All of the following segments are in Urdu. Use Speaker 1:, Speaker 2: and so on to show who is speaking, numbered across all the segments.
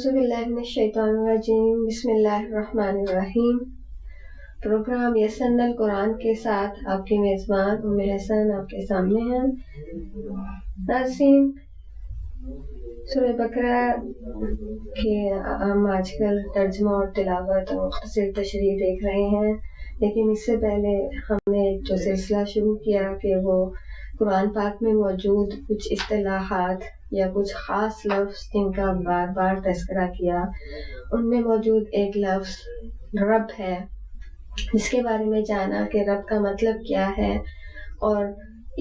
Speaker 1: اعوذ باللہ من الشیطان الرجیم، بسم اللہ الرحمن الرحیم۔ پروگرام یسن القرآن کے ساتھ آپ کی میزبان ام حسن آپ کے سامنے ہیں۔ ناظرین، سورہ بقرہ کے ہم آج کل ترجمہ اور تلاوت اور مختصر تشریح دیکھ رہے ہیں، لیکن اس سے پہلے ہم نے جو سلسلہ شروع کیا کہ وہ قرآن پاک میں موجود کچھ اصطلاحات یا کچھ خاص لفظ جن کا بار بار تذکرہ کیا، ان میں موجود ایک لفظ رب ہے، جس کے بارے میں جانا کہ رب کا مطلب کیا ہے، اور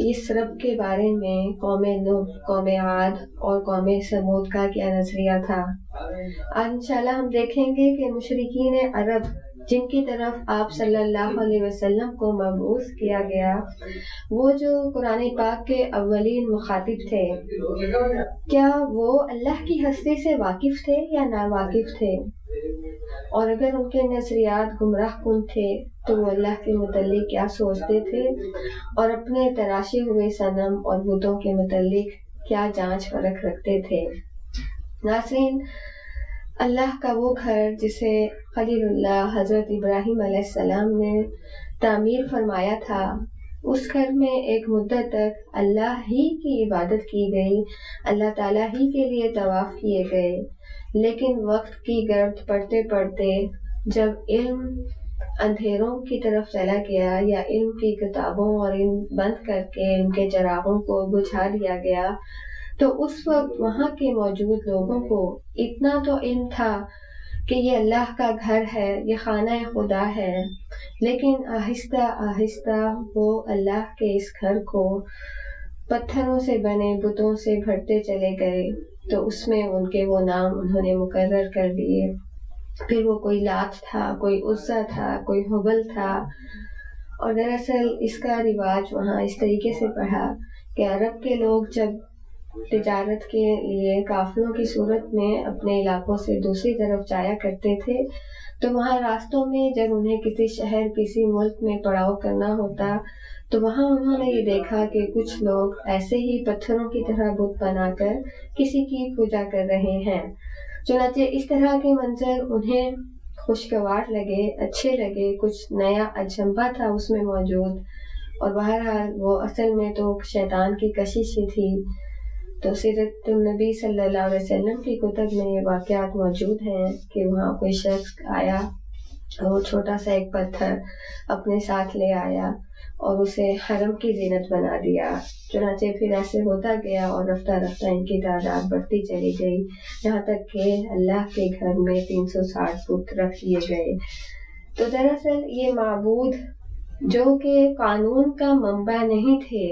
Speaker 1: اس رب کے بارے میں قوم نوح، قوم عاد اور قوم ثمود کا کیا نظریہ تھا۔ آج انشاءاللہ ہم دیکھیں گے کہ مشرکین عرب جن کی طرف آپ صلی اللہ علیہ وسلم کو مبعوث کیا گیا، وہ جو قرآن پاک کے اولین مخاطب تھے، کیا وہ اللہ کی ہستی سے واقف تھے یا ناواقف تھے؟ اور اگر ان کے نظریات گمراہ کن تھے تو وہ اللہ کے متعلق کیا سوچتے تھے، اور اپنے تراشے ہوئے صنم اور بتوں کے متعلق کیا جانچ پرکھ رکھتے تھے؟ ناظرین، اللہ کا وہ گھر جسے خلیل اللہ حضرت ابراہیم علیہ السلام نے تعمیر فرمایا تھا، اس گھر میں ایک مدت تک اللہ ہی کی عبادت کی گئی، اللہ تعالیٰ ہی کے لیے طواف کیے گئے، لیکن وقت کی گرد پڑھتے پڑھتے جب علم اندھیروں کی طرف چلا گیا یا علم کی کتابوں اور علم بند کر کے ان کے چراغوں کو بجھا دیا گیا، تو اس وقت وہاں کے موجود لوگوں کو اتنا تو علم تھا کہ یہ اللہ کا گھر ہے، یہ خانہ خدا ہے، لیکن آہستہ آہستہ وہ اللہ کے اس گھر کو پتھروں سے بنے بتوں سے بھرتے چلے گئے، تو اس میں ان کے وہ نام انہوں نے مقرر کر دیے۔ پھر وہ کوئی لات تھا، کوئی عزا تھا، کوئی حبل تھا، اور دراصل اس کا رواج وہاں اس طریقے سے پڑھا کہ عرب کے لوگ جب تجارت کے لیے قافلوں کی صورت میں اپنے علاقوں سے دوسری طرف جایا کرتے تھے، تو وہاں راستوں میں جب انہیں کسی شہر کسی ملک میں پڑاؤ کرنا ہوتا تو وہاں انہوں نے یہ دیکھا کہ کچھ لوگ ایسے ہی پتھروں کی طرح بت بنا کر کسی کی پوجا کر رہے ہیں۔ چنانچہ اس طرح کے منظر انہیں خوشگوار لگے، اچھے لگے، کچھ نیا اجنبا تھا اس میں موجود، اور بہرحال وہ اصل میں تو شیطان کی کشش ہی تھی۔ تو سیرت النبی صلی اللہ علیہ وسلم کی کتب میں یہ واقعات موجود ہیں کہ وہاں کوئی شخص آیا اور وہ چھوٹا سا ایک پتھر اپنے ساتھ لے آیا اور اسے حرم کی زینت بنا دیا۔ چنانچہ پھر ایسے ہوتا گیا اور رفتہ رفتہ ان کی تعداد بڑھتی چلی گئی، یہاں تک کہ اللہ کے گھر میں 360 بت رکھ دیے گئے۔ تو دراصل یہ معبود جو کہ قانون کا منبع نہیں تھے،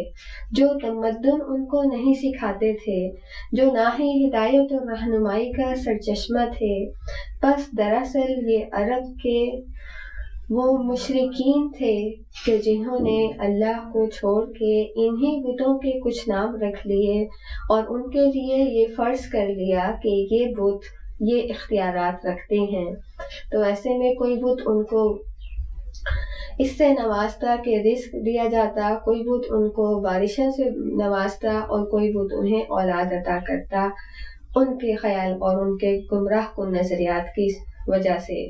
Speaker 1: جو تمدن ان کو نہیں سکھاتے تھے، جو نہ ہی ہدایت اور رہنمائی کا سرچشمہ تھے، بس دراصل یہ عرب کے وہ مشرکین تھے کہ جنہوں نے اللہ کو چھوڑ کے انہی بتوں کے کچھ نام رکھ لیے اور ان کے لیے یہ فرض کر لیا کہ یہ بت یہ اختیارات رکھتے ہیں۔ تو ایسے میں کوئی بت ان کو اس سے نوازتا کہ رزق دیا جاتا، کوئی بت ان کو بارشوں سے نوازتا، اور کوئی بت انہیں اولاد عطا کرتا، ان کے خیال اور ان کے گمراہ کن نظریات کی وجہ سے۔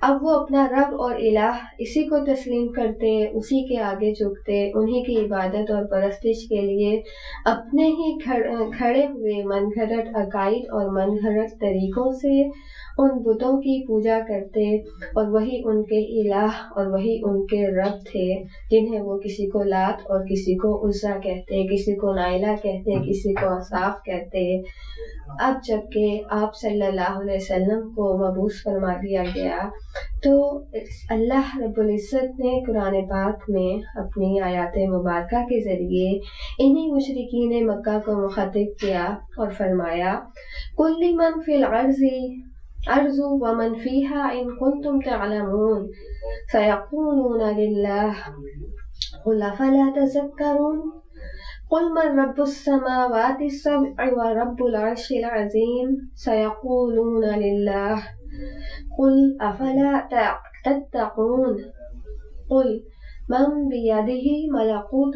Speaker 1: اب وہ اپنا رب اور الہ اسی کو تسلیم کرتے، اسی کے آگے جھکتے، انہی کی عبادت اور پرستش کے لیے اپنے ہی کھڑے ہوئے من گھڑت عقائد اور من گھڑت طریقوں سے ان بتوں کی پوجا کرتے، اور وہی ان کے الہ اور وہی ان کے رب تھے، جنہیں وہ کسی کو لات اور کسی کو عزا کہتے، کسی کو نائلہ کہتے، کسی کو اصاف کہتے۔ اب جبکہ آپ صلی اللہ علیہ وسلم کو مبعوث فرما دیا گیا، تو اللہ رب العزت نے قرآن پاک میں اپنی آیات مبارکہ کے ذریعے انہی مشرکین مکہ کو مخاطب کیا اور فرمایا قُل لِّمَن فِي الْأَرْضِ وَمَن فِيهَا إِن كُنتُمْ تَعْلَمُونَ سَيَقُولُونَ لِلَّهِ قُلْ أَفَلَا تَذَكَّرُونَ قُلْ مَن رَّبُّ السَّمَاوَاتِ السَّبْعِ وَرَبُّ الْعَرْشِ الْعَظِيمِ سَيَقُولُونَ لِلَّهِ قُلْ أَفَلَا تَتَّقُونَ قُلْ مَن بِيَدِهِ مَلَكُوتُ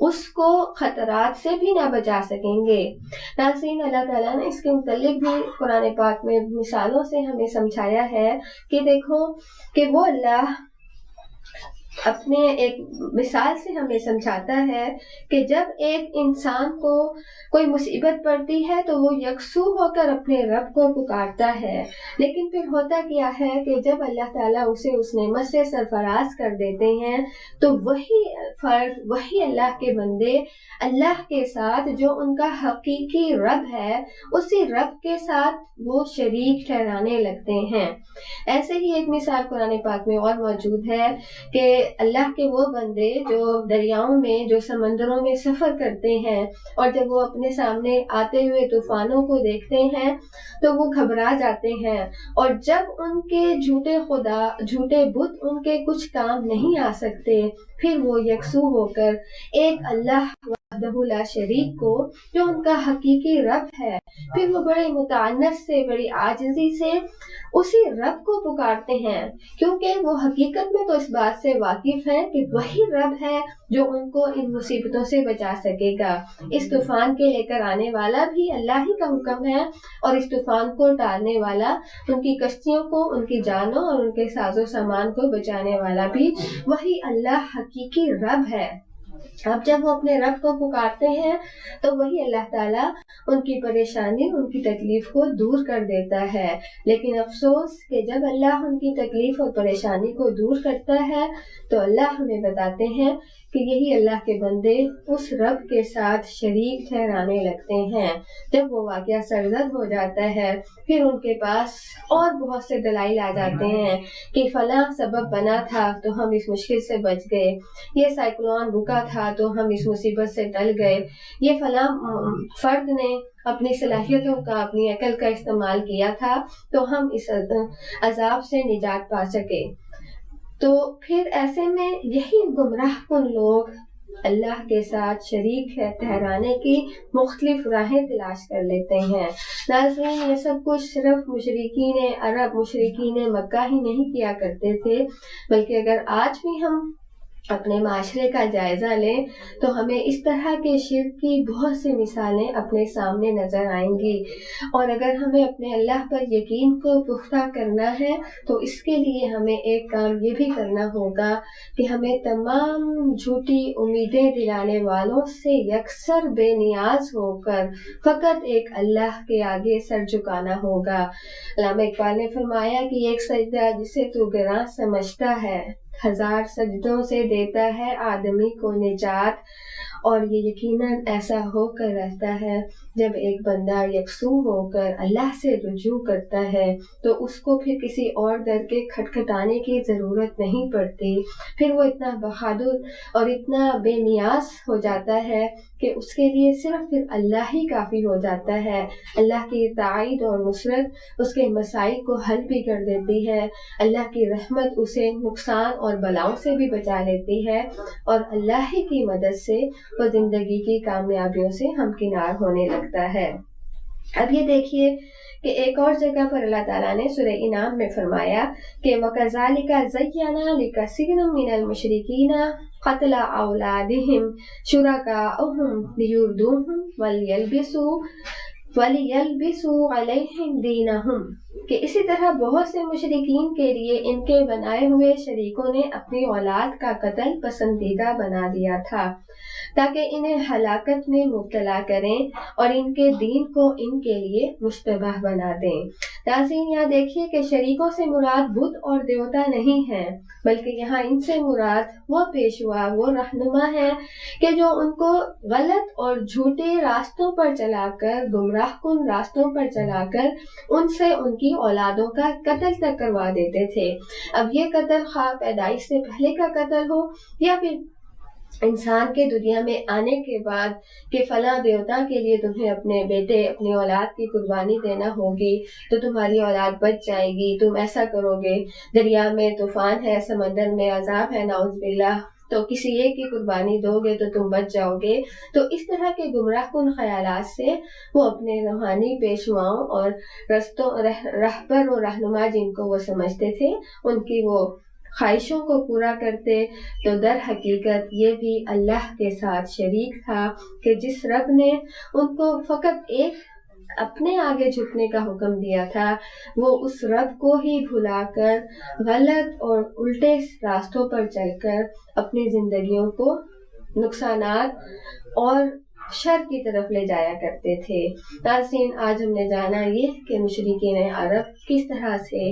Speaker 1: اس کو خطرات سے بھی نہ بچا سکیں گے۔ ناظرین، اللہ تعالیٰ نے اس کے متعلق بھی قرآن پاک میں مثالوں سے ہمیں سمجھایا ہے کہ دیکھو کہ وہ اللہ اپنے ایک مثال سے ہمیں سمجھاتا ہے کہ جب ایک انسان کو کوئی مصیبت پڑتی ہے تو وہ یکسو ہو کر اپنے رب کو پکارتا ہے، لیکن پھر ہوتا کیا ہے کہ جب اللہ تعالیٰ اسے اس نعمت سے سرفراز کر دیتے ہیں تو وہی فرد، وہی اللہ کے بندے اللہ کے ساتھ جو ان کا حقیقی رب ہے، اسی رب کے ساتھ وہ شریک ٹھہرانے لگتے ہیں۔ ایسے ہی ایک مثال قرآن پاک میں اور موجود ہے کہ اللہ کے وہ بندے جو دریاؤں میں، جو سمندروں میں سفر کرتے ہیں اور جب وہ اپنے سامنے آتے ہوئے طوفانوں کو دیکھتے ہیں تو وہ گھبرا جاتے ہیں، اور جب ان کے جھوٹے خدا، جھوٹے بت ان کے کچھ کام نہیں آ سکتے، پھر وہ یکسو ہو کر ایک اللہ وحدہ لا شریک کو جو ان کا حقیقی رب ہے، پھر وہ بڑے متعنت سے، بڑی عاجزی سے اسی رب کو پکارتے ہیں، کیونکہ وہ حقیقت میں تو اس بات سے واقف ہیں کہ وہی رب ہے جو ان کو ان مصیبتوں سے بچا سکے گا۔ اس طوفان کے لے کر آنے والا بھی اللہ ہی کا حکم ہے، اور اس طوفان کو ٹالنے والا، ان کی کشتیوں کو، ان کی جانوں اور ان کے ساز و سامان کو بچانے والا بھی وہی اللہ حقیقی رب ہے۔ اب جب وہ اپنے رب کو پکارتے ہیں تو وہی اللہ تعالیٰ ان کی پریشانی، ان کی تکلیف کو دور کر دیتا ہے، لیکن افسوس کہ جب اللہ ان کی تکلیف اور پریشانی کو دور کرتا ہے تو اللہ ہمیں بتاتے ہیں کہ یہی اللہ کے بندے اس رب کے ساتھ شریک ٹھہرانے لگتے ہیں۔ جب وہ واقعہ سرزد ہو جاتا ہے پھر ان کے پاس اور بہت سے دلائل آ جاتے ہیں کہ فلاں سبب بنا تھا تو ہم اس مشکل سے بچ گئے، یہ سائیکلون رکا تھا تو ہم اس مصیبت سے ٹل گئے، یہ فلاں فرد نے اپنی صلاحیتوں کا، اپنی عقل کا استعمال کیا تھا تو ہم اس عذاب سے نجات پا سکے۔ تو پھر ایسے میں یہی گمراہ کن لوگ اللہ کے ساتھ شریک ہے ٹھہرانے کی مختلف راہیں تلاش کر لیتے ہیں۔ ناظرین، یہ سب کچھ صرف مشرکین عرب، مشرکین مکہ ہی نہیں کیا کرتے تھے، بلکہ اگر آج بھی ہم اپنے معاشرے کا جائزہ لیں تو ہمیں اس طرح کے شرک کی بہت سی مثالیں اپنے سامنے نظر آئیں گی، اور اگر ہمیں اپنے اللہ پر یقین کو پختہ کرنا ہے تو اس کے لیے ہمیں ایک کام یہ بھی کرنا ہوگا کہ ہمیں تمام جھوٹی امیدیں دلانے والوں سے یکسر بے نیاز ہو کر فقط ایک اللہ کے آگے سر جھکانا ہوگا۔ علامہ اقبال نے فرمایا کہ ایک سجدہ جسے تو گراں سمجھتا ہے، 1000 سجدوں سے دیتا ہے آدمی کو نجات، اور یہ یقیناً ایسا ہو کر رہتا ہے جب ایک بندہ یکسو ہو کر اللہ سے رجوع کرتا ہے تو اس کو پھر کسی اور در کے کھٹکھٹانے کی ضرورت نہیں پڑتی، پھر وہ اتنا بہادر اور اتنا بے نیاز ہو جاتا ہے کہ اس کے لیے صرف پھر اللہ ہی کافی ہو جاتا ہے۔ اللہ کی تائید اور نصرت اس کے مسائل کو حل بھی کر دیتی ہے، اللہ کی رحمت اسے نقصان اور بلاؤں سے بھی بچا لیتی ہے، اور اللہ ہی کی مدد سے وہ زندگی کی کامیابیوں سے ہمکنار ہونے لگتا ہے۔ اب یہ دیکھیے کہ ایک اور جگہ پر اللہ تعالیٰ نے سورہ انعام میں فرمایا کہ وَكَذَلِكَ زَيَّنَا لِكَثِيرٍ مِّنَ الْمُشْرِكِينَ قَتْلَ أَوْلَادِهِمْ شُرَكَاؤُهُمْ لِيُرْدُوهُمْ وَلِيَلْبِسُوا عَلَيْهِمْ دِينَهُمْ، کہ اسی طرح بہت سے مشرکین کے لیے ان کے بنائے ہوئے شریکوں نے اپنی اولاد کا قتل پسندیدہ بنا دیا تھا تاکہ انہیں ہلاکت میں مبتلا کریں اور ان کے دین کو ان کے لیے مشتبہ بنا دیں۔ ناظرین، یہاں دیکھیے کہ شریکوں سے مراد بت اور دیوتا نہیں ہیں، بلکہ یہاں ان سے مراد وہ پیشوا، وہ رہنما ہے کہ جو ان کو غلط اور جھوٹے راستوں پر چلا کر، گمراہ کن راستوں پر چلا کر ان سے ان کی اولادوں کا قتل تک کروا دیتے تھے۔ اب یہ قتل خواہ پیدائش سے پہلے کا قتل ہو یا پھر انسان کے دنیا میں آنے کے بعد کہ فلاں دیوتا کے لیے تمہیں اپنے بیٹے، اپنی اولاد کی قربانی دینا ہوگی تو تمہاری اولاد بچ جائے گی، تم ایسا کرو گے، دریا میں طوفان ہے، سمندر میں عذاب ہے، نعوذ باللہ، تو کسی ایک کی قربانی دو گے تو تم بچ جاؤ گے۔ تو اس طرح کے گمراہ کن خیالات سے وہ اپنے روحانی پیشواؤں اور رہبر و رہنما جن کو وہ سمجھتے تھے ان کی وہ خواہشوں کو پورا کرتے تو در حقیقت یہ بھی اللہ کے ساتھ شریک تھا کہ جس رب نے ان کو فقط ایک اپنے آگے جھکنے کا حکم دیا تھا، وہ اس رب کو ہی بھلا کر غلط اور الٹے راستوں پر چل کر اپنی زندگیوں کو نقصانات اور شر کی طرف لے جایا کرتے تھے۔ ناظرین، آج ہم نے جانا یہ کہ مشرکین عرب کس طرح سے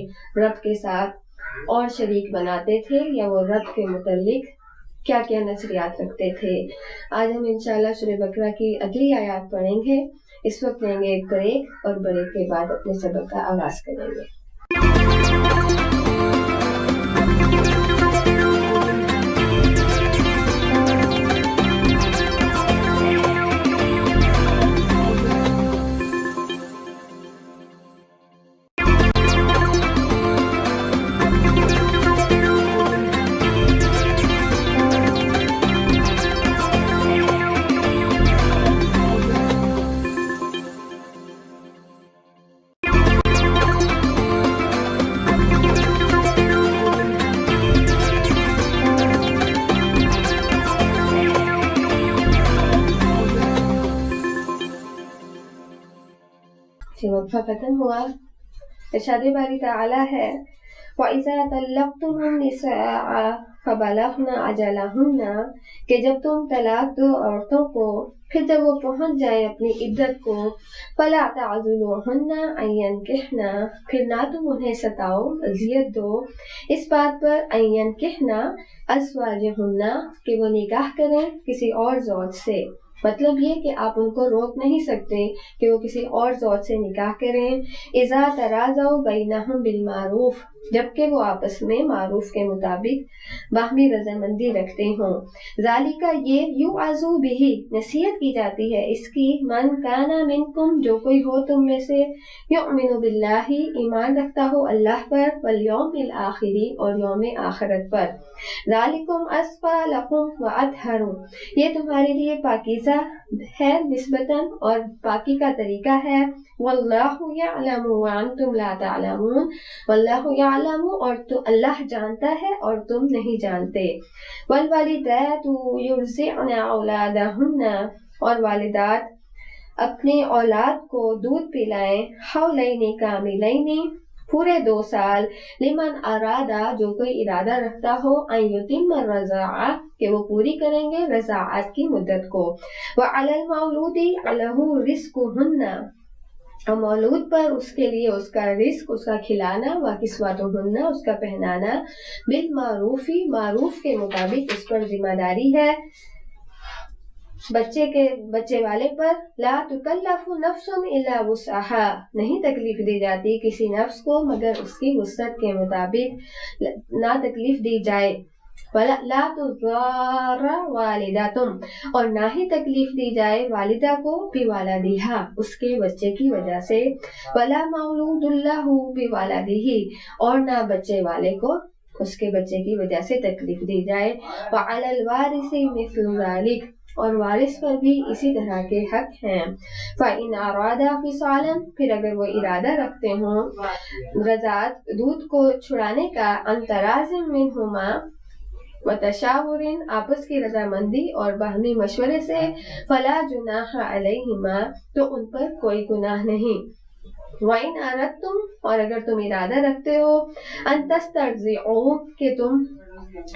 Speaker 1: رب کے ساتھ اور شریک بناتے تھے یا وہ رب کے متعلق کیا کیا نظریات رکھتے تھے۔ آج ہم انشاءاللہ سورہ بقرہ کی اگلی آیات پڑھیں گے۔ اس وقت لیں گے ایک بریک اور بریک کے بعد اپنے سبق کا آغاز کریں گے۔ وقفہ ختم ہوا۔ ارشاد باری تعالیٰ ہے وَإِذَا طَلَّقْتُمُ النِّسَاءَ فَبَلَغْنَ أَجَلَهُنَّ کہ جب تم طلاق دو عورتوں کو پھر جب وہ پہنچ جائے اپنی عدت کو، فَلَا تَعْضُلُوهُنَّ أَن يَنكِحْنَ پھر نہ تم انہیں ستاؤ، اذیت دو اس بات پر أن ينكحن أزواجهن کہ وہ نکاح کریں کسی اور زوج سے۔ مطلب یہ کہ آپ ان کو روک نہیں سکتے کہ وہ کسی اور زوج سے نکاح کریں۔ اذا تراضوا بینہم بالمعروف جبکہ وہ آپس میں معروف کے مطابق باہمی رضامندی رکھتے ہوں۔ ذالک یہ یوعظ بہ نصیحت کی جاتی ہے اس کی من کان منکم جو کوئی ہو تم میں سے یؤمن باللہ ایمان رکھتا ہو اللہ پر والیوم الآخر اور یوم آخرت پر۔ ذالکم ازکی لکم واطہر یہ تمہارے لیے پاکیزہ ہے نسبتاً اور پاکی کا طریقہ ہے۔ واللہ یعلم وانتم لا تعلمون واللہ یعلم اور تو اللہ جانتا ہے اور تم نہیں جانتے۔ والوالدات یرضعن اولادہن اور والدات اپنے اولاد کو دودھ پلائیں حولین کاملین پورے 2 سال لمن ارادہ جو کوئی ارادہ رکھتا ہو ان یتم الرضاعہ کہ وہ پوری کریں گے رضاعت کی مدت کو۔ وعلی المولود لہ رزقہن اور مولود پر اس کے لیے اس کا رزق اس کا کھلانا و کسوتہن اس کا پہنانا بالمعروف معروف کے مطابق اس پر ذمہ داری ہے بچے والے پر۔ لا تکلف نفس الا وسعها نہیں تکلیف دی جاتی کسی نفس کو مگر اس کی وسعت کے مطابق نہ تکلیف دی جائے۔ لا تضار والدۃ اور نہ ہی تکلیف دی جائے والدہ کو بولدہا اس کے بچے کی وجہ سے۔ ولا مولود لہ بولدہ اور نہ بچے والے کو اس کے بچے کی وجہ سے تکلیف دی جائے۔ وعلی الوارث مثل ذلک اور وارث پر بھی اسی طرح کے حق ہیں۔ فَإِنْ أَرَادَا فِصَالًا پھر اگر وہ ارادہ رکھتے ہوں رضاعت دودھ کو چھڑانے کا عن تراض منہما وتشاور آپس کی رضامندی اور باہمی مشورے سے فلا جناح علیہما تو ان پر کوئی گناہ نہیں۔ وَإِنْ أَرَدْتُمْ اور اگر تم ارادہ رکھتے ہو أَن تَسْتَرْضِعُوا کہ تم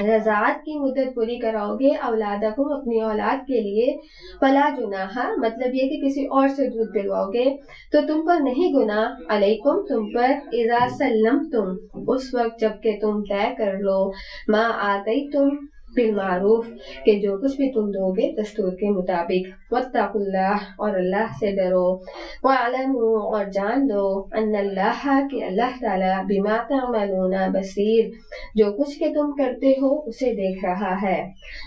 Speaker 1: رضاعت کی مدت پوری کراؤ گے اولادکم اپنی اولاد کے لیے فلا جناح مطلب یہ کہ کسی اور سے دودھ پلواؤ گے تو تم پر نہیں گناہ علیکم تم پر اذا سلمتم اس وقت جب کہ تم طے کر لو ما آتیتم بالمعروف کہ جو کچھ بھی تم دو گے دستور کے مطابق۔ واتقوا اللہ اور اللہ سے ڈرو۔ واعلموا اور جان لو ان اللہ کہ اللہ تعالیٰ بما تعملون بصیر جو کچھ کہ تم کرتے ہو اسے دیکھ رہا ہے۔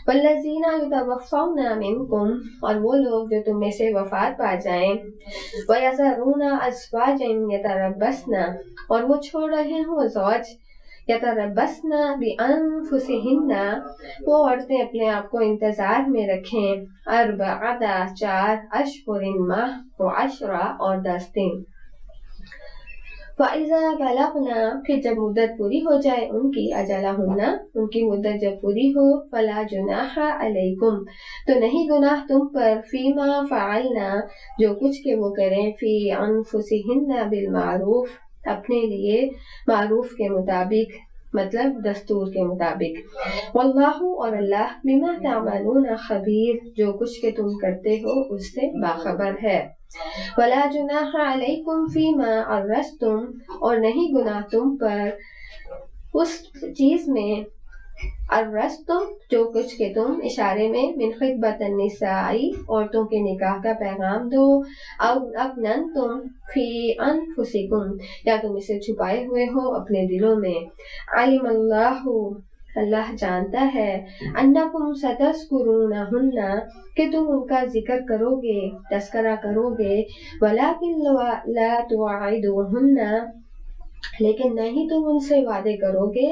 Speaker 1: والذین یتوفون منکم اور وہ لوگ جو تم میں سے وفات پا جائیں ویذرون ازواجا یتربصن اور وہ چھوڑ رہے ہوں زوج یتربصن بانفسہن وہ عورتیں اپنے آپ کو انتظار میں رکھیں 4 اشہر ماہ و 10 اور 10 دن۔ فَإِذَا بَلَغْنَا پھر جب مدت پوری ہو جائے ان کی اجلہن ان کی مدت جب پوری ہو فَلَا جُنَاحَ عَلَيْكُمْ تو نہیں گناہ تم پر فِيمَا فَعَلْنَا جو کچھ کہ وہ کریں فِي أَنفُسِهِنَّ بِالْمَعْرُوف اپنے لیے معروف کے مطابق مطلب دستور کے مطابق واللہ اور اللہ بما تعملون خبیر جو کچھ کہ تم کرتے ہو اس سے باخبر ہے ولا جناح علیکم فیما عرضتم اور نہیں گناہ تم پر اس چیز میں عرضتم جو کچھ کہ تم اشارے میں من خطبۃ النساء عورتوں کے نکاح کا پیغام دو او اکننتم فی انفسکم یا تم اسے چھپائے ہوئے ہو اپنے دلوں میں علم اللہ جانتا ہے انکم ستذکرونہن کہ تم ان کا ذکر کرو گے تذکرہ کرو گے ولکن لا توعدوہن لیکن نہیں تم ان سے وعدے کرو گے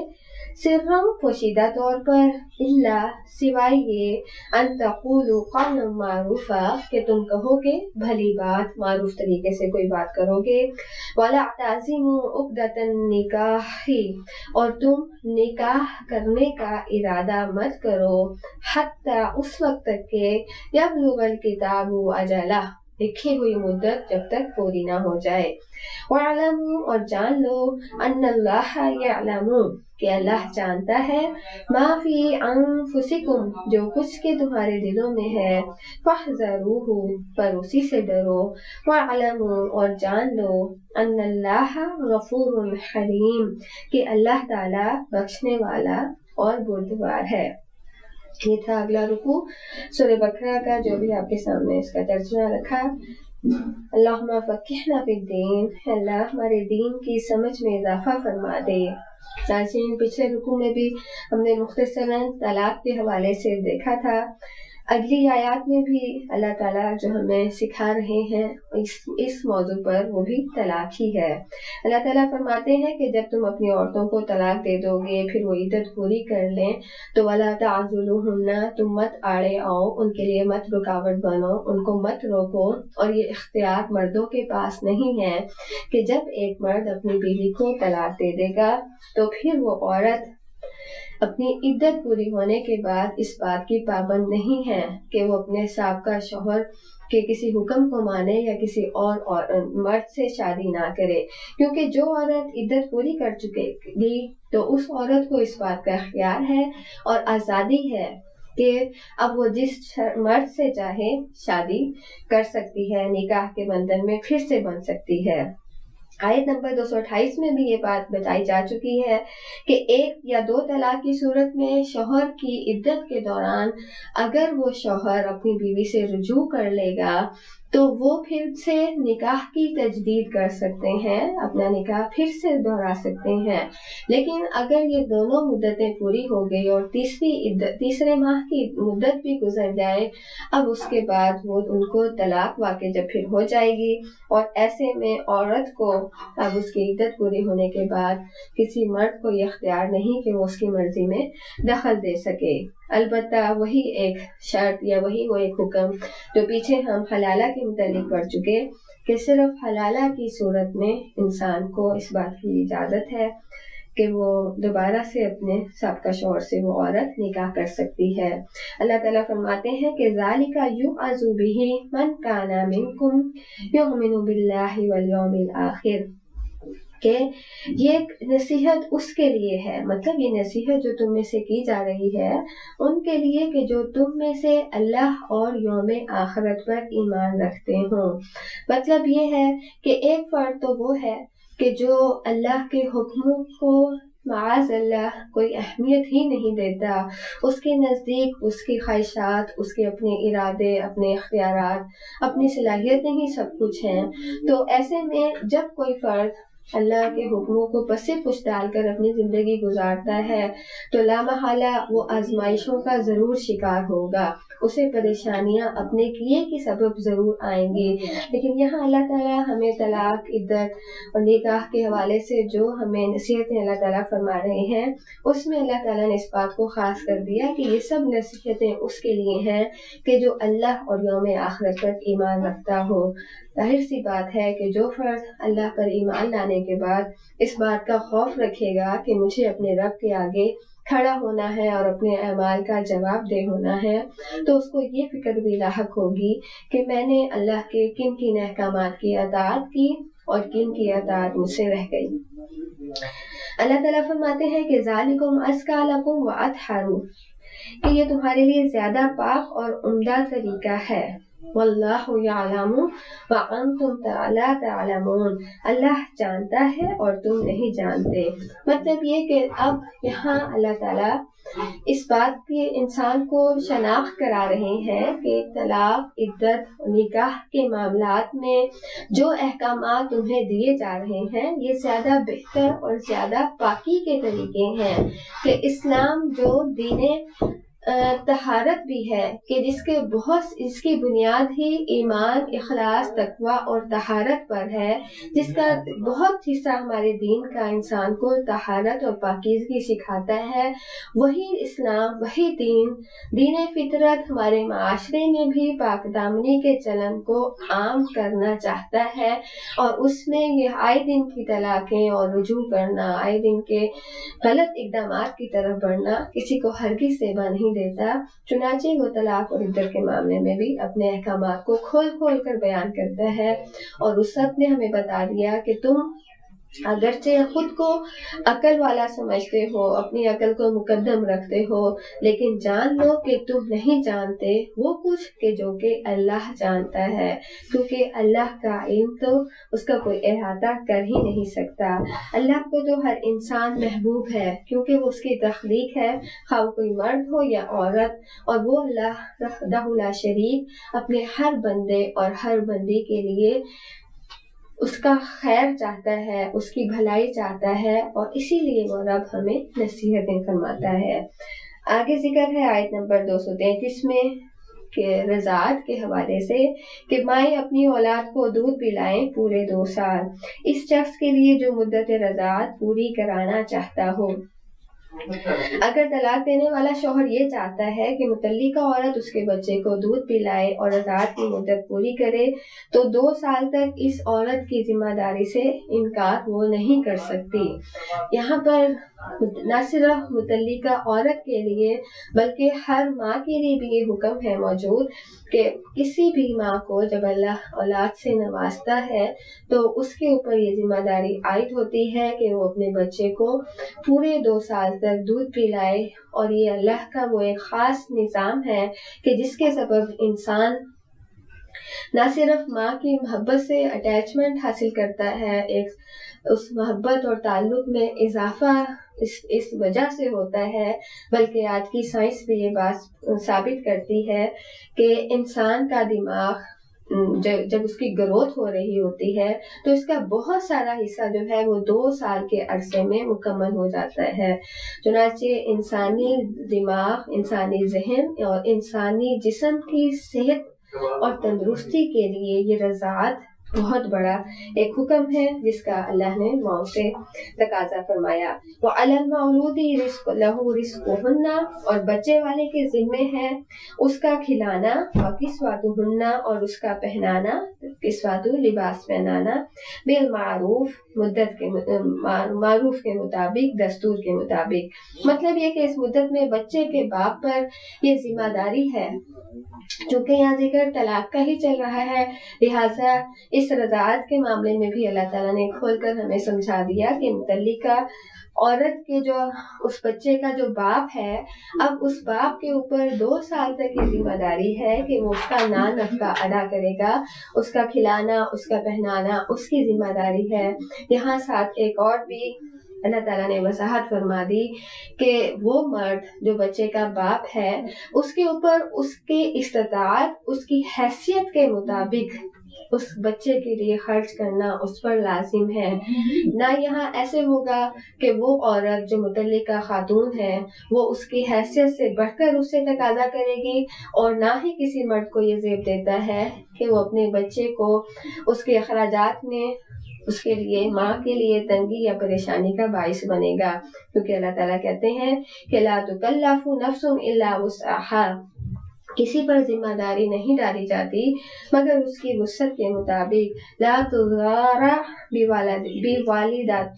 Speaker 1: سرًا پوشیدہ طور پر الا سوائے یہ ان تقولوا قولا معروفا کہ تم کہو گے بھلی بات معروف طریقے سے کوئی بات کرو گے ولا تعزموا عقدۃ النکاح اور تم نکاح کرنے کا ارادہ مت کرو حتی اس وقت تک کہ یبلغ الکتاب اجلہ لکھی ہوئی مدت جب تک پوری نہ ہو جائے وَاعْلَمُوا اور جان لو ان اللہ یعلم کہ اللہ جانتا ہے ما فی انفسکم جو کچھ کے تمہارے دلوں میں ہے فاحذروہ پر اسی سے ڈرو وَاعْلَمُوا اور جان لو ان اللہ غفور حلیم کہ اللہ تعالی بخشنے والا اور بردبار ہے۔ یہ تھا اگلا رکوع سورہ بقرہ کا جو بھی آپ کے سامنے اس کا ترجمہ رکھا۔ اللہم فقہنا فی الدین اللہ ہمارے دین کی سمجھ میں اضافہ فرما دے۔ ناظرین پچھلے رکوع میں بھی ہم نے مختصراً طلاق کے حوالے سے دیکھا تھا۔ اگلی آیات میں بھی اللہ تعالیٰ جو ہمیں سکھا رہے ہیں اس موضوع پر وہ بھی طلاق ہی ہے۔ اللہ تعالیٰ فرماتے ہیں کہ جب تم اپنی عورتوں کو طلاق دے دو گے پھر وہ عدت پوری کر لیں تو وَلَا تَعْضُلُوهُنَّ تم مت آڑے آؤ ان کے لیے مت رکاوٹ بنو ان کو مت روکو اور یہ اختیار مردوں کے پاس نہیں ہے کہ جب ایک مرد اپنی بیوی کو طلاق دے دے گا تو پھر وہ عورت اپنی عدت پوری ہونے کے بعد اس بات کی پابند نہیں ہے کہ وہ اپنے سابقہ شوہر کے کسی حکم کو مانے یا کسی اور مرد سے شادی نہ کرے کیونکہ جو عورت عدت پوری کر چکے گی تو اس عورت کو اس بات کا اختیار ہے اور آزادی ہے کہ اب وہ جس مرد سے چاہے شادی کر سکتی ہے نکاح کے بندھن میں پھر سے بن سکتی ہے۔ آیت نمبر 228 میں بھی یہ بات بتائی جا چکی ہے کہ ایک یا دو طلاق کی صورت میں شوہر کی عدت کے دوران اگر وہ شوہر اپنی بیوی سے رجوع کر لے گا تو وہ پھر سے نکاح کی تجدید کر سکتے ہیں اپنا نکاح پھر سے دہرا سکتے ہیں لیکن اگر یہ دونوں مدتیں پوری ہو گئی اور تیسرے ماہ کی مدت بھی گزر جائے اب اس کے بعد وہ ان کو طلاق واقع جب پھر ہو جائے گی اور ایسے میں عورت کو اب اس کی عدت پوری ہونے کے بعد کسی مرد کو یہ اختیار نہیں کہ وہ اس کی مرضی میں دخل دے سکے۔ البتہ وہی ایک شرط یا وہی وہ ایک حکم جو پیچھے ہم حلالہ کے متعلق پڑھ چکے کہ صرف حلالہ کی صورت میں انسان کو اس بات کی اجازت ہے کہ وہ دوبارہ سے اپنے سابقہ شوہر سے وہ عورت نکاح کر سکتی ہے۔ اللہ تعالیٰ فرماتے ہیں کہ ذالک یوعظ بہ من کان منکم یؤمن باللہ والیوم الآخر کہ یہ نصیحت اس کے لیے ہے مطلب یہ نصیحت جو تم میں سے کی جا رہی ہے ان کے لیے کہ جو تم میں سے اللہ اور یوم آخرت پر ایمان رکھتے ہوں۔ مطلب یہ ہے کہ ایک فرد تو وہ ہے کہ جو اللہ کے حکموں کو معاذ اللہ کوئی اہمیت ہی نہیں دیتا اس کے نزدیک اس کی خواہشات اس کے اپنے ارادے اپنے اختیارات اپنی صلاحیتیں ہی سب کچھ ہیں تو ایسے میں جب کوئی فرد اللہ کے حکموں کو پس پش ڈال کر اپنی زندگی گزارتا ہے تو لا محالہ وہ آزمائشوں کا ضرور شکار ہوگا اسے پریشانیاں اپنے کیے کی سبب ضرور آئیں گی لیکن یہاں اللہ تعالیٰ ہمیں طلاق عدت اور نکاح کے حوالے سے جو ہمیں نصیحتیں اللہ تعالیٰ فرما رہے ہیں اس میں اللہ تعالیٰ نے اس بات کو خاص کر دیا کہ یہ سب نصیحتیں اس کے لیے ہیں کہ جو اللہ اور یوم آخرت پر ایمان رکھتا ہو۔ ظاہر سی بات ہے کہ جو فرد اللہ پر ایمان لانے جانے کے بعد اس بات کا خوف رکھے گا کہ مجھے اپنے رب کے آگے کھڑا ہونا ہے اور اپنے اعمال کا جواب دہ ہونا ہے، تو اس کو یہ فکر بھی لاحق ہوگی کہ میں نے اللہ کے کن کن احکامات کی اطاعت کی اور کن کی اطاعت مجھ سے رہ گئی۔ اللہ تعالیٰ فرماتے ہیں کہ ذالکم ازکی لکم واطہر، کہ یہ تمہارے لیے زیادہ پاک اور عمدہ طریقہ ہے۔ واللہ یعلم وانتم لا تعلمون، اللہ جانتا ہے اور تم نہیں جانتے۔ مطلب یہ کہ اب یہاں اللہ تعالیٰ اس بات کی انسان کو شناخت کرا رہے ہیں کہ طلاق، عدت، نکاح کے معاملات میں جو احکامات تمہیں دیے جا رہے ہیں یہ زیادہ بہتر اور زیادہ پاکی کے طریقے ہیں، کہ اسلام جو دین طہارت بھی ہے، کہ جس کی بنیاد ہی ایمان، اخلاص، تقوی اور طہارت پر ہے، جس کا بہت حصہ ہمارے دین کا انسان کو طہارت اور پاکیزگی سکھاتا ہے، وہی اسلام، وہی دین فطرت ہمارے معاشرے میں بھی پاک دامنی کے چلن کو عام کرنا چاہتا ہے، اور اس میں یہ آئے دن کی طلاقیں اور رجوع کرنا، آئے دن کے غلط اقدامات کی طرف بڑھنا کسی کو ہرگز سیبا نہیں دیتا۔ چنانچہ وہ طلاق اور عدت کے معاملے میں بھی اپنے احکامات کو کھول کھول کر بیان کرتا ہے، اور اس وقت نے ہمیں بتا دیا کہ تم اگرچہ خود کو عقل والا سمجھتے ہو، اپنی عقل کو مقدم رکھتے ہو، لیکن جان لو کہ تم نہیں جانتے وہ کچھ کہ جو کہ اللہ جانتا ہے، کیونکہ اللہ کا علم تو اس کا کوئی احاطہ کر ہی نہیں سکتا۔ اللہ کو تو ہر انسان محبوب ہے، کیونکہ وہ اس کی تخلیق ہے، خواہ وہ کوئی مرد ہو یا عورت، اور وہ اللہ وحدہ لا شریک اپنے ہر بندے اور ہر بندی کے لیے اس کا خیر چاہتا ہے، اس کی بھلائی چاہتا ہے، اور اسی لیے وہ رب ہمیں نصیحتیں فرماتا ہے۔ آگے ذکر ہے آیت نمبر 233 میں کہ رضاعت کے حوالے سے کہ مائیں اپنی اولاد کو دودھ پلائیں پورے 2 سال، اس شخص کے لیے جو مدت رضاعت پوری کرانا چاہتا ہو۔ اگر طلاق دینے والا شوہر یہ چاہتا ہے کہ متعلقہ عورت اس کے بچے کو دودھ پلائے اور رضاعت کی مدت پوری کرے، تو 2 سال تک اس عورت کی ذمہ داری سے انکار وہ نہیں کر سکتی۔ یہاں پر نہ صرف متعلقہ عورت کے لیے بلکہ ہر ماں کے لیے بھی یہ حکم ہے موجود کہ کسی بھی ماں کو جب اللہ اولاد سے نوازتا ہے تو اس کے اوپر یہ ذمہ داری عائد ہوتی ہے کہ وہ اپنے بچے کو پورے 2 سال تک دودھ پلائے، اور یہ اللہ کا وہ ایک خاص نظام ہے کہ جس کے سبب انسان نہ صرف ماں کی محبت سے اٹیچمنٹ حاصل کرتا ہے، ایک اس محبت اور تعلق میں اضافہ اس وجہ سے ہوتا ہے، بلکہ آج کی سائنس بھی یہ بات ثابت کرتی ہے کہ انسان کا دماغ جب اس کی گروتھ ہو رہی ہوتی ہے تو اس کا بہت سارا حصہ جو ہے وہ 2 سال کے عرصے میں مکمل ہو جاتا ہے۔ چنانچہ انسانی دماغ، انسانی ذہن اور انسانی جسم کی صحت اور تندرستی کے لیے یہ رضاعت بہت بڑا ایک حکم ہے جس کا اللہ نے ماؤں سے تقاضا فرمایا۔ وَعَلَى الْمَوْلُودِ رِزْقُهُنَّ، اور بچے والے کے ذمے ہے اس کا کھلانا، وَكِسْوَتُهُنَّ، اور اس کا پہنانا، کسوۃ لباس پہنانا، بالمعروف، مدت کے معروف کے مطابق، دستور کے مطابق۔ مطلب یہ کہ اس مدت میں بچے کے باپ پر یہ ذمہ داری ہے، چونکہ یہاں ذکر طلاق کا ہی چل رہا ہے، لہٰذا اس رضاعت کے معاملے میں بھی اللہ تعالیٰ نے کھول کر ہمیں سمجھا دیا کہ متعلقہ عورت کے جو اس بچے کا جو باپ ہے، اب اس باپ کے اوپر 2 سال تک یہ ذمہ داری ہے کہ وہ اس کا نان نفقہ ادا کرے گا، اس کا کھلانا، اس کا پہنانا اس کی ذمہ داری ہے۔ یہاں ساتھ ایک اور بھی اللہ تعالیٰ نے وضاحت فرما دی کہ وہ مرد جو بچے کا باپ ہے اس کے اوپر اس کی استطاعت، اس کی حیثیت کے مطابق اس بچے کے لیے خرچ کرنا اس پر لازم ہے۔ نہ یہاں ایسے ہوگا کہ وہ عورت جو متعلقہ خاتون ہے وہ اس کی حیثیت سے بڑھ کر اس سے تقاضا کرے گی، اور نہ ہی کسی مرد کو یہ زیب دیتا ہے کہ وہ اپنے بچے کو اس کے اخراجات میں اس کے لیے ماں کے لیے تنگی یا پریشانی کا باعث بنے گا، کیونکہ اللہ تعالیٰ کہتے ہیں کہ لا تکلف نفس الا وسعها، کسی پر ذمہ داری نہیں ڈالی جاتی مگر اس کی وسعت کے مطابق۔ لا تضار والدۃ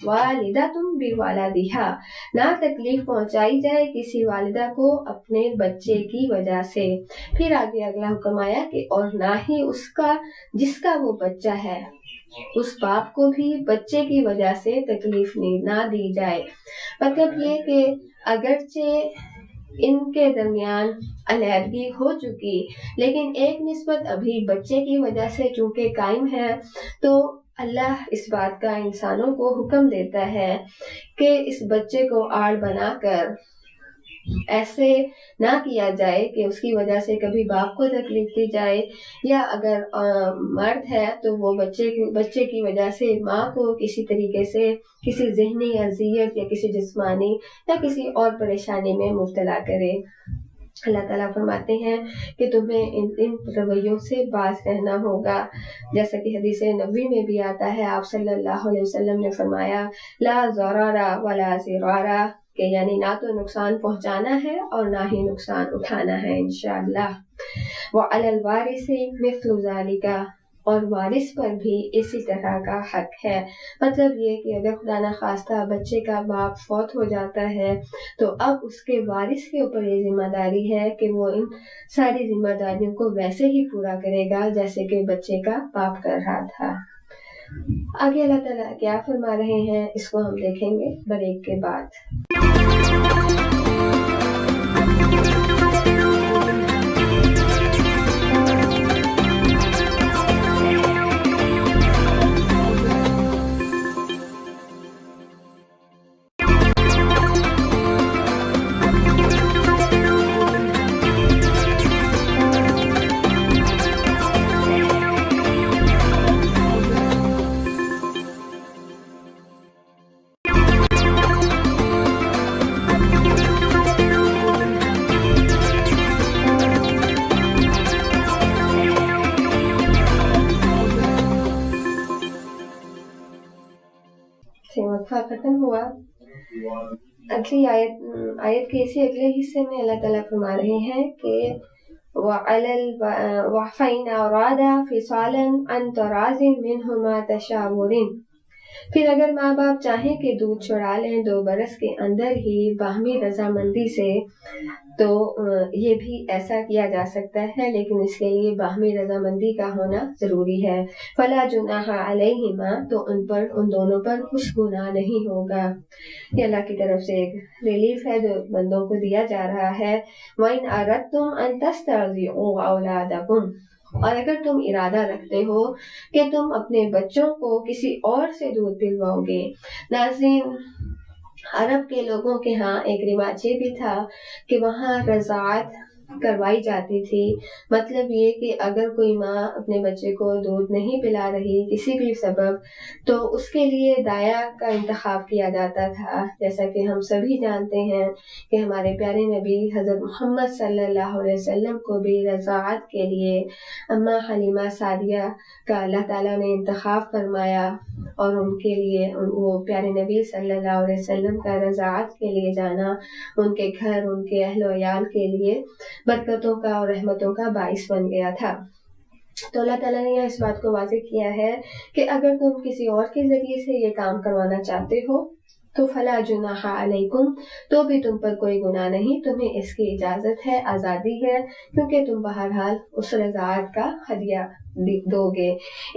Speaker 1: بولدہا، نہ تکلیف پہنچائی جائے کسی والدہ کو اپنے بچے کی وجہ سے۔ پھر آگے اگلا حکم آیا کہ اور نہ ہی اس کا جس کا وہ بچہ ہے اس باپ کو بھی بچے کی وجہ سے تکلیف نہ دی جائے۔ مطلب یہ کہ اگرچہ ان کے درمیان علیحدگی ہو چکی لیکن ایک نسبت ابھی بچے کی وجہ سے چونکہ قائم ہے، تو اللہ اس بات کا انسانوں کو حکم دیتا ہے کہ اس بچے کو آڑ بنا کر ایسے نہ کیا جائے کہ اس کی وجہ سے کبھی باپ کو تکلیف دی جائے، یا اگر مرد ہے تو وہ بچے کی وجہ سے ماں کو کسی طریقے سے کسی ذہنی اذیت یا کسی جسمانی یا کسی اور پریشانی میں مبتلا کرے۔ اللہ تعالیٰ فرماتے ہیں کہ تمہیں ان رویوں سے باز رہنا ہوگا، جیسا کہ حدیث نبوی میں بھی آتا ہے، آپ صلی اللہ علیہ وسلم نے فرمایا لا ضرر ولا ضرار، کہ یعنی نہ تو نقصان پہنچانا ہے اور نہ ہی نقصان اٹھانا ہے انشاءاللہ۔ وعلی الوارث مثل ذلک، اور وارث پر بھی اسی طرح کا حق ہے۔ مطلب یہ کہ اگر خدا نخواستہ بچے کا باپ فوت ہو جاتا ہے تو اب اس کے وارث کے اوپر یہ ذمہ داری ہے کہ وہ ان ساری ذمہ داریوں کو ویسے ہی پورا کرے گا جیسے کہ بچے کا باپ کر رہا تھا۔ آگے اللہ تعالیٰ کیا فرما رہے ہیں اس کو ہم دیکھیں گے بریک کے بعد۔ وقفہ ختم ہوا۔ اگلی آیت کے اسی اگلے حصے میں اللہ تعالیٰ فرما رہے ہیں کہ فَإِنْ أَرَادَا فِصَالًا عَنْ تَرَاضٍ مِّنْهُمَا تَشَاوُرٍ، پھر اگر ماں باپ چاہیں کہ دودھ چھڑا لیں 2 برس کے اندر ہی باہمی رضامندی سے، تو یہ بھی ایسا کیا جا سکتا ہے، لیکن اس کے لیے باہمی رضامندی کا ہونا ضروری ہے۔ فَلَا جُنَاحَ عَلَيْهِمَا، تو ان دونوں پر کچھ گناہ نہیں ہوگا۔ یہ اللہ کی طرف سے ایک ریلیف ہے جو بندوں کو دیا جا رہا ہے۔ وَإِنْ أَرَدْتُمْ أَنْ تَسْتَرْضِعُوا أَوْلَادَكُمْ، اور اگر تم ارادہ رکھتے ہو کہ تم اپنے بچوں کو کسی اور سے دودھ پلواؤ گے۔ ناظرین، عرب کے لوگوں کے ہاں ایک رواج یہ بھی تھا کہ وہاں رضاعت کروائی جاتی تھی۔ مطلب یہ کہ اگر کوئی ماں اپنے بچے کو دودھ نہیں پلا رہی کسی بھی سبب، تو اس کے لیے دایا کا انتخاب کیا جاتا تھا۔ جیسا کہ ہم سبھی جانتے ہیں کہ ہمارے پیارے نبی حضرت محمد صلی اللہ علیہ وسلم کو بھی رضاعت کے لیے اماں حلیمہ سعدیہ کا اللہ تعالیٰ نے انتخاب فرمایا، اور ان کے لیے وہ پیارے نبی صلی اللہ علیہ وسلم کا رضاعت کے لیے جانا ان کے گھر، ان کے اہل و عیال کے لیے برکتوں کا اور رحمتوں کا باعث بن گیا تھا۔ تو اللہ تعالیٰ نے اس بات کو واضح کیا ہے کہ اگر تم کسی اور کے ذریعے سے یہ کام کروانا چاہتے ہو تو فلا جناح علیکم، تو بھی تم پر کوئی گناہ نہیں، تمہیں اس کی اجازت ہے، آزادی ہے، کیونکہ تم بہرحال اس رضاعت کا ہدیہ دو گے۔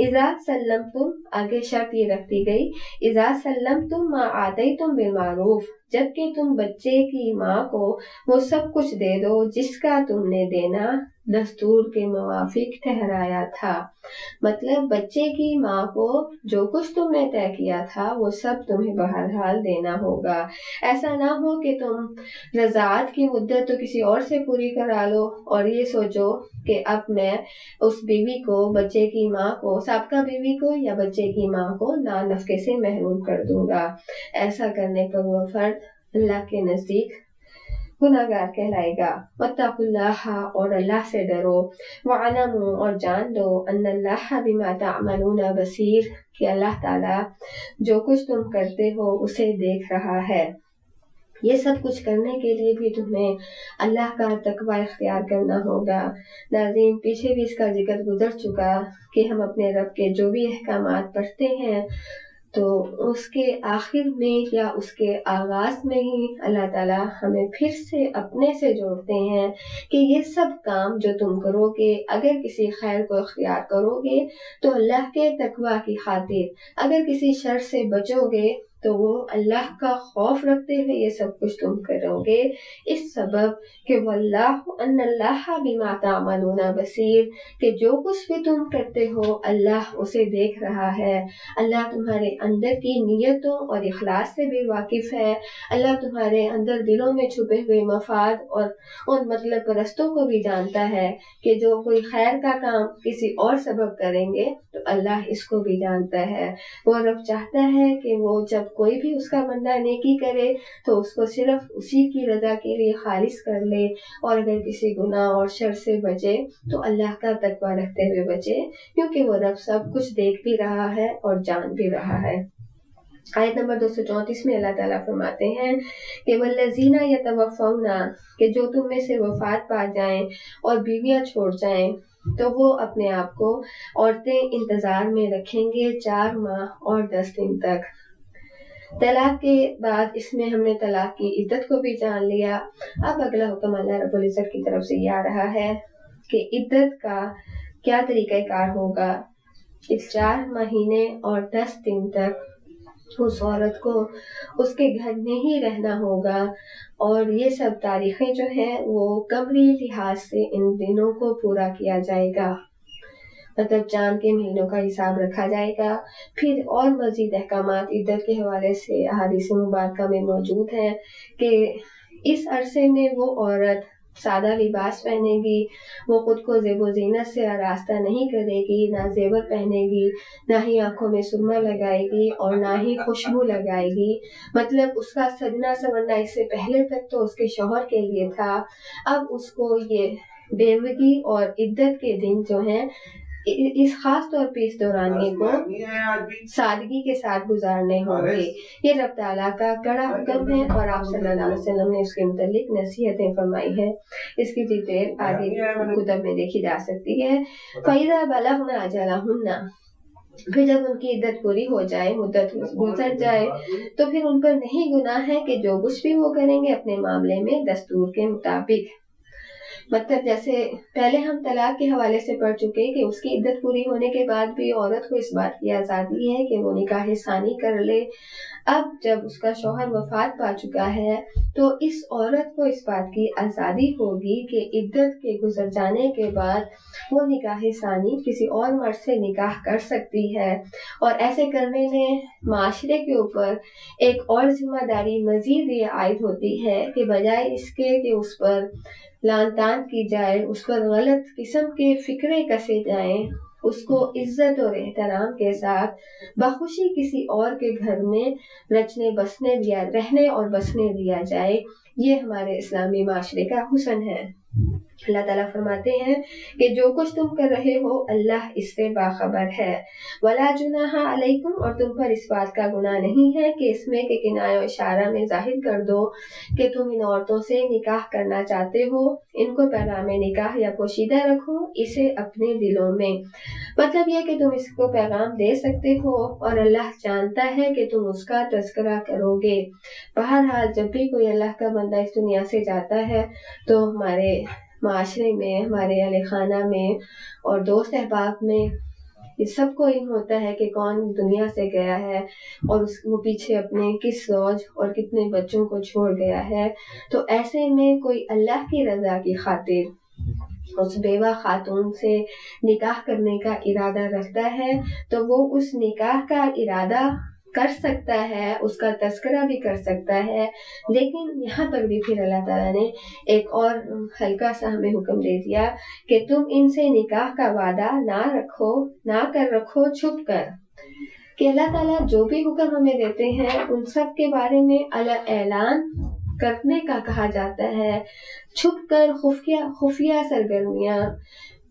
Speaker 1: اذا سلمتم، آگے شرط یہ رکھ دی گئی، اذا سلمتم ما آتیتم بالمعروف، جبکہ تم بچے کی ماں کو وہ سب کچھ دے دو جس کا تم نے دینا دستور کے موافق ٹھہرایا تھا۔ مطلب بچے کی ماں کو جو کچھ تم نے طے کیا تھا وہ سب تمہیں بہرحال دینا ہوگا۔ ایسا نہ ہو کہ تم رضاعت کی مدت تو کسی اور سے پوری کرا لو اور یہ سوچو کہ اب میں اس بیوی کو، بچے کی ماں کو، سابقہ بیوی کو یا بچے کی ماں کو نفقے سے محروم کر دوں گا۔ ایسا کرنے پر وہ فرد اللہ کے نزدیک گناہگار کہلائے گا۔ واتقوا اللہ، اور اللہ سے ڈرو۔ وَاعْلَمُوا، اور جان دو، ان اللہ بما تعملون بصیر، کہ اللہ تعالیٰ جو کچھ تم کرتے ہو اسے دیکھ رہا ہے۔ یہ سب کچھ کرنے کے لیے بھی تمہیں اللہ کا تقوی اختیار کرنا ہوگا۔ ناظرین، پیچھے بھی اس کا ذکر گزر چکا کہ ہم اپنے رب کے جو بھی احکامات پڑھتے ہیں تو اس کے آخر میں یا اس کے آغاز میں ہی اللہ تعالیٰ ہمیں پھر سے اپنے سے جوڑتے ہیں کہ یہ سب کام جو تم کرو گے، اگر کسی خیر کو اختیار کرو گے تو اللہ کے تقوی کی خاطر، اگر کسی شر سے بچو گے تو وہ اللہ کا خوف رکھتے ہوئے یہ سب کچھ تم کرو گے، اس سبب کہ واللہ ان اللہ بما تعملون بصیر، کہ جو کچھ بھی تم کرتے ہو اللہ اسے دیکھ رہا ہے۔ اللہ تمہارے اندر کی نیتوں اور اخلاص سے بھی واقف ہے۔ اللہ تمہارے اندر دلوں میں چھپے ہوئے مفاد اور ان مطلب پرستوں کو بھی جانتا ہے کہ جو کوئی خیر کا کام کسی اور سبب کریں گے تو اللہ اس کو بھی جانتا ہے۔ وہ رب چاہتا ہے کہ وہ جب کوئی بھی اس کا بندہ نیکی کرے تو اس کو صرف اسی کی رضا کے لیے خالص کر لے، اور اگر کسی گناہ اور شر سے بچے تو اللہ کا تقوی رکھتے ہوئے بچے، کیونکہ وہ رب سب کچھ دیکھ بھی رہا ہے اور جان بھی رہا ہے۔ آیت نمبر 234 میں اللہ تعالیٰ فرماتے ہیں کہ والذین یتوفون، کہ جو تم میں سے وفات پا جائیں اور بیویاں چھوڑ جائیں تو وہ اپنے آپ کو عورتیں انتظار میں رکھیں گے 4 ماہ اور 10 دن تک۔ طلاق کے بعد اس میں ہم نے طلاق کی عدت کو بھی جان لیا۔ اب اگلا حکم اللہ رب العزت کی طرف سے یہ آ رہا ہے کہ عدت کا کیا طریقہ کار ہوگا۔ اس 4 مہینے اور 10 دن تک اس عورت کو اس کے گھر میں ہی رہنا ہوگا، اور یہ سب تاریخیں جو ہیں وہ قمری لحاظ سے ان دنوں کو پورا کیا جائے گا، مطلب چاند کے مہینوں کا حساب رکھا جائے گا۔ پھر اور مزید احکامات عدت کے حوالے سے احادیث مبارکہ میں موجود ہیں کہ اس عرصے میں وہ عورت سادہ لباس پہنے گی، وہ خود کو زیب و زینت سے آراستہ نہیں کرے گی، نہ زیور پہنے گی، نہ ہی آنکھوں میں سرما لگائے گی اور نہ ہی خوشبو لگائے گی۔ مطلب اس کا سجنا سنورنا اس سے پہلے تک تو اس کے شوہر کے لیے تھا، اب اس کو یہ بیوگی اور عدت کے دن جو ہیں اس خاص طور پہ اس دورانیے کو سادگی کے ساتھ گزارنے ہوں گے۔ یہ رب تعالیٰ کا کڑا حکم ہے اور آپ صلی اللہ علیہ وسلم نے اس کے متعلق نصیحتیں فرمائی ہیں۔ اس کی ڈیٹیل آگے کتب میں دیکھی جا سکتی ہے۔ فَإِذَا بَلَغْنَ أَجَلَهُنَّ، پھر جب ان کی عدت پوری ہو جائے، مدت گزر جائے، تو پھر ان پر نہیں گناہ ہے کہ جو کچھ بھی وہ کریں گے اپنے معاملے میں دستور کے مطابق۔ مطلب جیسے پہلے ہم طلاق کے حوالے سے پڑھ چکے کہ اس کی عدت پوری ہونے کے بعد بھی عورت کو اس بات کی آزادی ہے کہ وہ نکاح ثانی کر لے۔ اب جب اس کا شوہر وفات پا چکا ہے تو اس عورت کو اس بات کی آزادی ہوگی کہ عدت کے گزر جانے کے بعد وہ نکاح ثانی کسی اور مرد سے نکاح کر سکتی ہے، اور ایسے کرنے میں معاشرے کے اوپر ایک اور ذمہ داری مزید یہ عائد ہوتی ہے کہ بجائے اس کے کہ اس پر لان تان کی جائے، اس پر غلط قسم کے فکرے کسے جائیں، اس کو عزت اور احترام کے ساتھ بخوشی کسی اور کے گھر میں رہنے اور بسنے دیا جائے۔ یہ ہمارے اسلامی معاشرے کا حسن ہے۔ اللہ تعالیٰ فرماتے ہیں کہ جو کچھ تم کر رہے ہو اللہ اس سے باخبر ہے۔ وَلَا جُنَاحَ عَلَيْكُمْ، اور تم پر اس بات کا گناہ نہیں ہے کہ اس میں کہ کنایہ و اشارہ میں ظاہر کر دو کہ تم ان عورتوں سے نکاح کرنا چاہتے ہو، ان کو پیغام نکاح یا پوشیدہ رکھو اسے اپنے دلوں میں۔ مطلب یہ کہ تم اس کو پیغام دے سکتے ہو اور اللہ جانتا ہے کہ تم اس کا تذکرہ کرو گے۔ بہرحال جب بھی کوئی اللہ کا بندہ اس دنیا سے جاتا ہے تو ہمارے معاشرے میں، ہمارے اہل خانہ میں اور دوست احباب میں یہ سب کو علم ہوتا ہے کہ کون دنیا سے گیا ہے اور وہ پیچھے اپنے کس زوج اور کتنے بچوں کو چھوڑ گیا ہے۔ تو ایسے میں کوئی اللہ کی رضا کی خاطر اس بیوہ خاتون سے نکاح کرنے کا ارادہ رکھتا ہے تو وہ اس نکاح کا ارادہ کر سکتا ہے، اس کا تذکرہ بھی کر سکتا ہے، لیکن یہاں پر بھی پھر اللہ تعالیٰ نے ایک اور ہلکا سا ہمیں حکم دے دیا کہ تم ان سے نکاح کا وعدہ نہ کر رکھو چھپ کر۔ کہ اللہ تعالیٰ جو بھی حکم ہمیں دیتے ہیں ان سب کے بارے میں اعلان کرنے کا کہا جاتا ہے، چھپ کر خفیہ سرگرمیاں،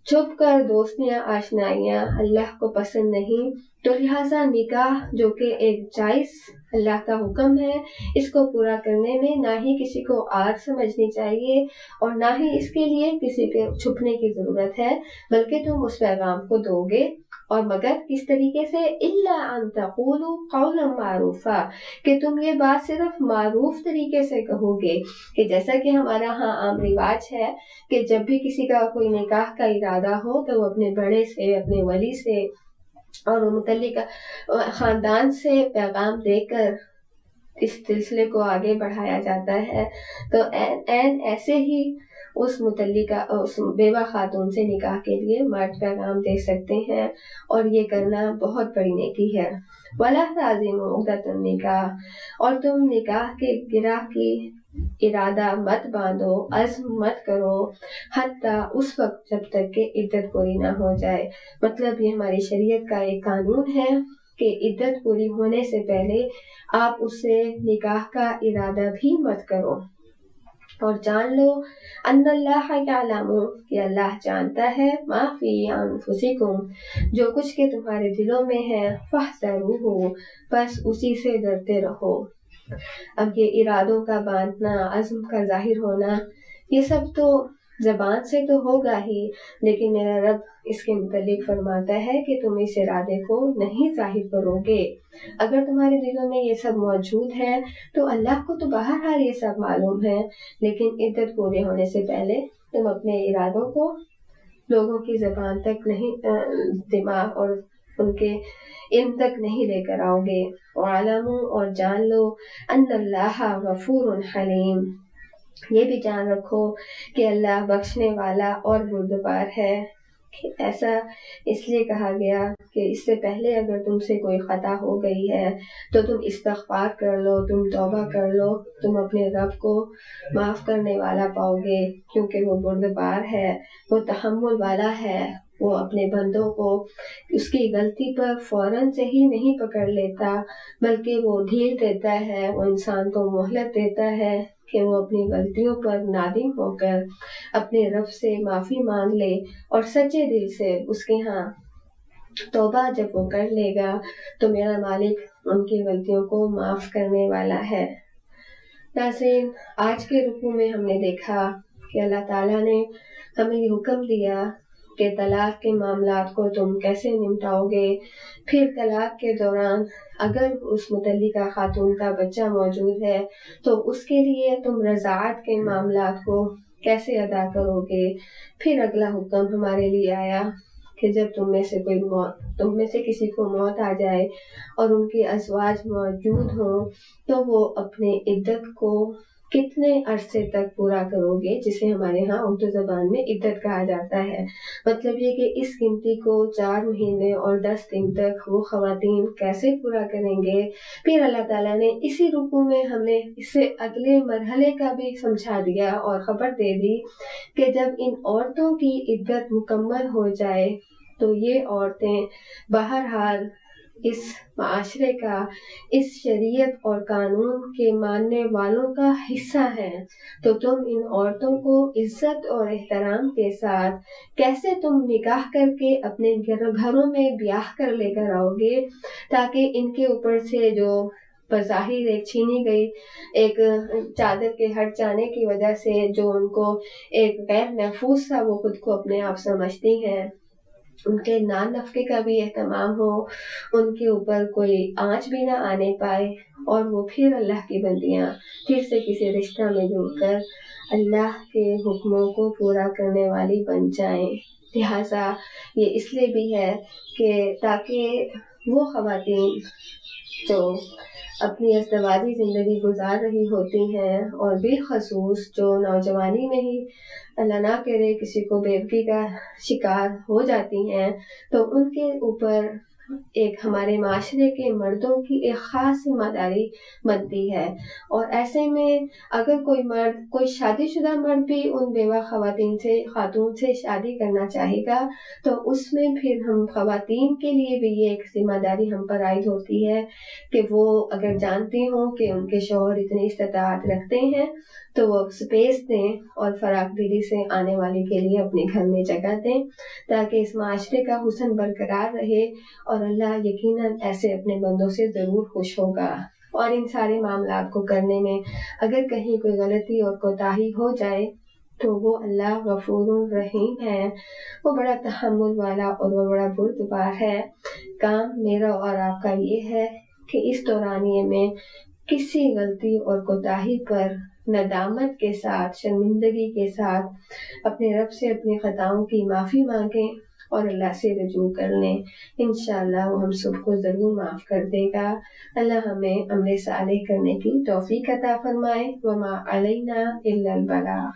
Speaker 1: چھپ کر دوستیاں آشنائیاں اللہ کو پسند نہیں، تو لہٰذا نکاح جو کہ ایک جائز اللہ کا حکم ہے، اس کو پورا کرنے میں نہ ہی کسی کو آر سمجھنی چاہیے اور نہ ہی اس کے لیے کسی کے چھپنے کی ضرورت ہے، بلکہ تم اس پیغام کو دو گے، اور مگر کس طریقے سے، الا ان تقولوا قولا معروفا، کہ تم یہ بات صرف معروف طریقے سے کہو گے، کہ جیسا کہ ہمارا ہاں عام رواج ہے کہ جب بھی کسی کا کوئی نکاح کا ارادہ ہو تو وہ اپنے بڑے سے، اپنے ولی سے اور متعلقہ خاندان سے پیغام دے کر اس سلسلے کو آگے بڑھایا جاتا ہے، تو ایسے ہی اس متعلقہ اس بیوہ خاتون سے نکاح کے لیے مرد پیغام دے سکتے ہیں، اور یہ کرنا بہت بڑی نیکی ہے۔ وَلَا تَعْزِمُوا عُقْدَةَ النِّکَاحِ، اور تم نکاح کے گرہ کی ارادہ مت باندھو، عزم مت کرو، حتیٰ اس وقت جب تک کہ عدت پوری نہ ہو جائے۔ مطلب یہ ہماری شریعت کا ایک قانون ہے کہ عدت پوری ہونے سے پہلے آپ اس سے نکاح کا ارادہ بھی مت کرو، اور جان لو ان اللہ یعلم، کہ اللہ جانتا ہے، ما فی انفسکم، جو کچھ کہ تمہارے دلوں میں ہے، فاحذروہ، بس اسی سے ڈرتے رہو۔ اب یہ ارادوں کا باندھنا، عزم کا ظاہر ہونا، یہ سب تو زبان سے تو ہوگا ہی، لیکن میرا رب اس کے متعلق فرماتا ہے کہ تم اس ارادے کو نہیں ظاہر کرو گے۔ اگر تمہارے دلوں میں یہ سب موجود ہے تو اللہ کو تو بہرحال یہ سب معلوم ہے، لیکن عدت پورے ہونے سے پہلے تم اپنے ارادوں کو لوگوں کی زبان تک نہیں، دماغ اور ان کے علم تک نہیں لے کر آؤ گے۔ وَاعْلَمُوا، اور جان لو، ان اللہ غفور حلیم، یہ بھی جان رکھو کہ اللہ بخشنے والا اور بردبار ہے۔ ایسا اس لیے کہا گیا کہ اس سے پہلے اگر تم سے کوئی خطا ہو گئی ہے تو تم استغفار کر لو، تم توبہ کر لو، تم اپنے رب کو معاف کرنے والا پاؤ گے، کیونکہ وہ بردبار ہے، وہ تحمل والا ہے، وہ اپنے بندوں کو اس کی غلطی پر فوراً سے ہی نہیں پکڑ لیتا، بلکہ وہ ڈھیل دیتا ہے، وہ انسان کو مہلت دیتا ہے کہ وہ اپنی غلطیوں پر نادم ہو کر اپنے رب سے معافی مانگ لے، اور سچے دل سے اس کے ہاں توبہ جب وہ کر لے گا تو میرا مالک ان کی غلطیوں کو معاف کرنے والا ہے۔ ناظرین، آج کے رکوع میں ہم نے دیکھا کہ اللہ تعالیٰ نے ہمیں یہ حکم دیا کہ طلاق کے معاملات کو تم کیسے نمٹاؤ گے، پھر طلاق کے دوران اگر اس متعلقہ خاتون کا بچہ موجود ہے تو اس کے لیے تم رضاعت کے معاملات کو کیسے ادا کرو گے۔ پھر اگلا حکم ہمارے لیے آیا کہ جب تم میں سے کسی کو موت آ جائے اور ان کے ازواج موجود ہوں تو وہ اپنے عدت کو کتنے عرصے تک پورا کرو گے، جسے ہمارے ہاں اردو زبان میں عدت کہا جاتا ہے۔ مطلب یہ کہ اس گنتی کو 4 مہینے اور 10 دن تک وہ خواتین کیسے پورا کریں گے۔ پھر اللہ تعالیٰ نے اسی رکوع میں ہمیں اس سے اگلے مرحلے کا بھی سمجھا دیا اور خبر دے دی کہ جب ان عورتوں کی عدت مکمل ہو جائے تو یہ عورتیں بہرحال اس معاشرے کا، اس شریعت اور قانون کے ماننے والوں کا حصہ ہیں، تو تم ان عورتوں کو عزت اور احترام کے ساتھ کیسے تم نکاح کر کے اپنے گھروں میں بیاہ کر لے کر آؤ گے، تاکہ ان کے اوپر سے جو بظاہر ایک چھینی گئی ایک چادر کے ہٹ جانے کی وجہ سے جو ان کو ایک غیر محفوظ سا وہ خود کو اپنے آپ سمجھتی ہیں، ان کے نان نفقے کا بھی اہتمام ہو، ان کے اوپر کوئی آنچ بھی نہ آنے پائے، اور وہ پھر اللہ کی بندیاں پھر سے کسی رشتہ میں جڑ کر اللہ کے حکموں کو پورا کرنے والی بن جائیں۔ لہٰذا یہ اس لیے بھی ہے کہ تاکہ وہ خواتین جو اپنی ازدواجی زندگی گزار رہی ہوتی ہیں اور بالخصوص جو نوجوانی میں ہی اللہ نہ کرے کسی کو بیوگی کا شکار ہو جاتی ہیں، تو ان کے اوپر ایک ہمارے معاشرے کے مردوں کی ایک خاص ذمہ داری بنتی ہے، اور ایسے میں اگر کوئی شادی شدہ مرد بھی ان بیوہ خاتون سے شادی کرنا چاہے گا تو اس میں پھر ہم خواتین کے لیے بھی یہ ایک ذمہ داری ہم پر عائد ہوتی ہے کہ وہ اگر جانتی ہوں کہ ان کے شوہر اتنی استطاعت رکھتے ہیں تو وہ سپیس دیں اور فراخ دلی سے آنے والے کے لیے اپنے گھر میں جگہ دیں، تاکہ اس معاشرے کا حسن برقرار رہے، اور اللہ یقیناً ایسے اپنے بندوں سے ضرور خوش ہوگا۔ اور ان سارے معاملات کو کرنے میں اگر کہیں کوئی غلطی اور کوتاہی ہو جائے تو وہ اللہ غفور رحیم ہے، وہ بڑا تحمل والا اور وہ بڑا بردبار ہے۔ کام میرا اور آپ کا یہ ہے کہ اس دورانیے میں کسی غلطی اور کوتاہی پر ندامت کے ساتھ، شرمندگی کے ساتھ اپنے رب سے اپنی خطاؤں کی معافی مانگیں اور اللہ سے رجوع کر لیں۔ انشاءاللہ وہ ہم سب کو ضرور معاف کر دے گا۔ اللہ ہمیں عمل صالح کرنے کی توفیق عطا فرمائے۔ وما علینا الا البلاغ۔